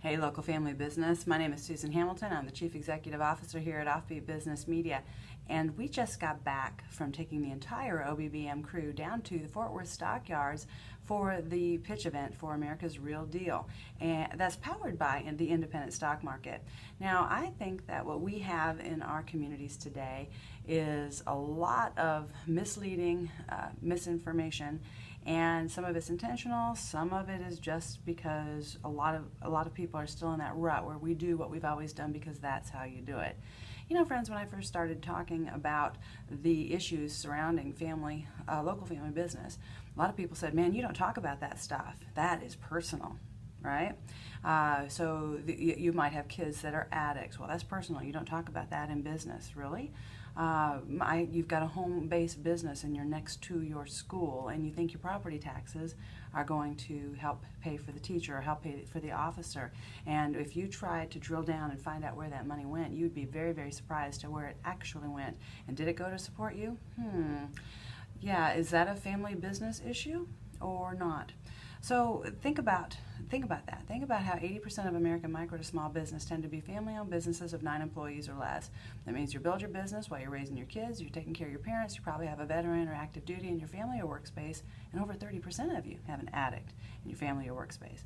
Hey, local family business. My name is Susan Hamilton. I'm the Chief Executive Officer here at Offbeat Business Media. And we just got back from taking the entire OBBM crew down to the Fort Worth Stockyards for the pitch event for America's Real Deal. And that's powered by the independent stock market. Now, I think that what we have in our communities today is a lot of misleading misinformation, and some of it's intentional, some of it is just because a lot of people are still in that rut where we do what we've always done because that's how you do it. You know, friends, when I first started talking about the issues surrounding family, local family business, a lot of people said, man, you don't talk about that stuff. That is personal, right? You might have kids that are addicts. Well, that's personal. You don't talk about that in business, really? You've got a home-based business and you're next to your school and you think your property taxes are going to help pay for the teacher or help pay for the officer. And if you tried to drill down and find out where that money went, you'd be very, very surprised to where it actually went. And did it go to support you? Yeah, is that a family business issue or not? So think about that. Think about how 80% of American micro to small business tend to be family-owned businesses of 9 employees or less. That means you build your business while you're raising your kids, you're taking care of your parents, you probably have a veteran or active duty in your family or workspace, and over 30% of you have an addict in your family or workspace.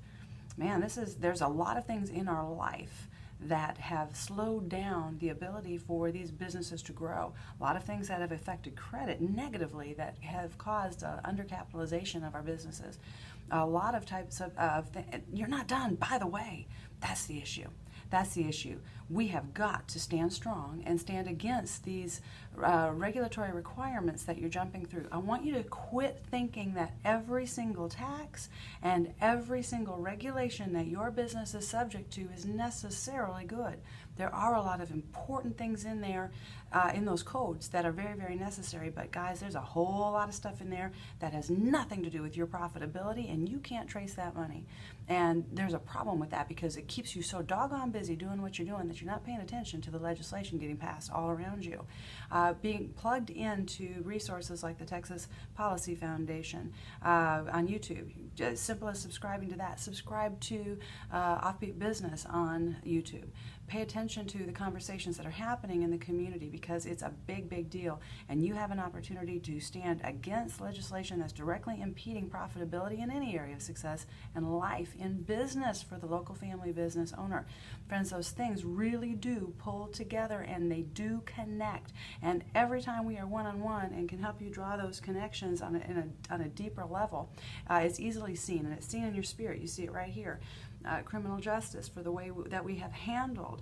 Man, there's a lot of things in our life that have slowed down the ability for these businesses to grow. A lot of things that have affected credit negatively that have caused undercapitalization of our businesses. A lot of types of you're not done, by the way. That's the issue. That's the issue. We have got to stand strong and stand against these regulatory requirements that you're jumping through. I want you to quit thinking that every single tax and every single regulation that your business is subject to is necessarily good. There are a lot of important things in there, in those codes that are very, very necessary. But guys, there's a whole lot of stuff in there that has nothing to do with your profitability, and you can't trace that money. And there's a problem with that because it keeps you so doggone busy doing what you're doing that you're not paying attention to the legislation getting passed all around you. Being plugged into resources like the Texas Policy Foundation on YouTube, as simple as subscribing to that. Subscribe to Offbeat Business on YouTube. Pay attention to the conversations that are happening in the community because it's a big, big deal. And you have an opportunity to stand against legislation that's directly impeding profitability in any area of success and life in business for the local family business owner. Friends, those things really do pull together and they do connect. And every time we are one-on-one and can help you draw those connections on a deeper level, it's easily seen, and it's seen in your spirit. You see it right here. Criminal justice for the way that we have handled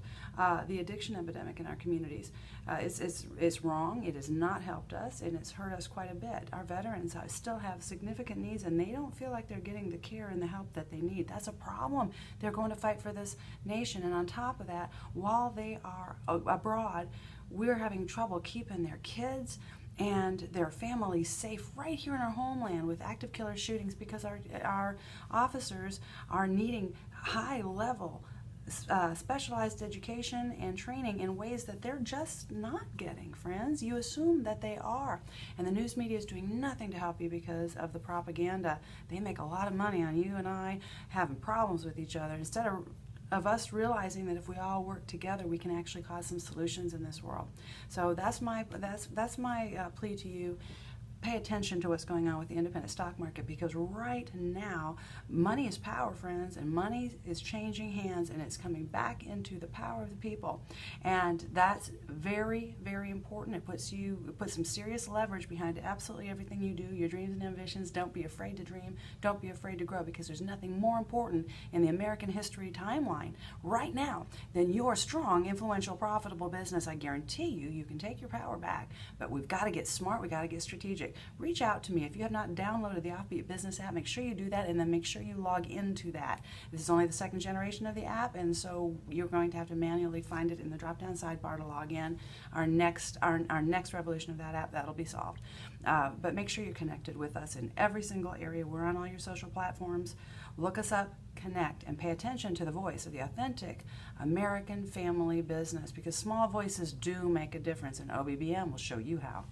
the addiction epidemic in our communities. It's wrong. It has not helped us, and it's hurt us quite a bit. Our veterans still have significant needs, and they don't feel like they're getting the care and the help that they need. That's a problem. They're going to fight for this nation, and on top of that, while they are abroad, we're having trouble keeping their kids and their families safe right here in our homeland with active killer shootings because our officers are needing high-level specialized education and training in ways that they're just not getting, friends. You assume that they are. And the news media is doing nothing to help you because of the propaganda. They make a lot of money on you and I having problems with each other instead of us realizing that if we all work together, we can actually cause some solutions in this world. So that's my plea to you. Pay attention to what's going on with the independent stock market because right now, money is power, friends, and money is changing hands and it's coming back into the power of the people. And that's very, very important. It puts some serious leverage behind absolutely everything you do, your dreams and ambitions. Don't be afraid to dream. Don't be afraid to grow because there's nothing more important in the American history timeline right now than your strong, influential, profitable business. I guarantee you can take your power back, but we've got to get smart. We've got to get strategic. Reach out to me. If you have not downloaded the Offbeat Business app, make sure you do that and then make sure you log into that. This is only the second generation of the app, and so you're going to have to manually find it in the drop-down sidebar to log in. Our next revolution of that app, that'll be solved. But make sure you're connected with us in every single area. We're on all your social platforms. Look us up, connect, and pay attention to the voice of the authentic American family business because small voices do make a difference, and OBBM will show you how.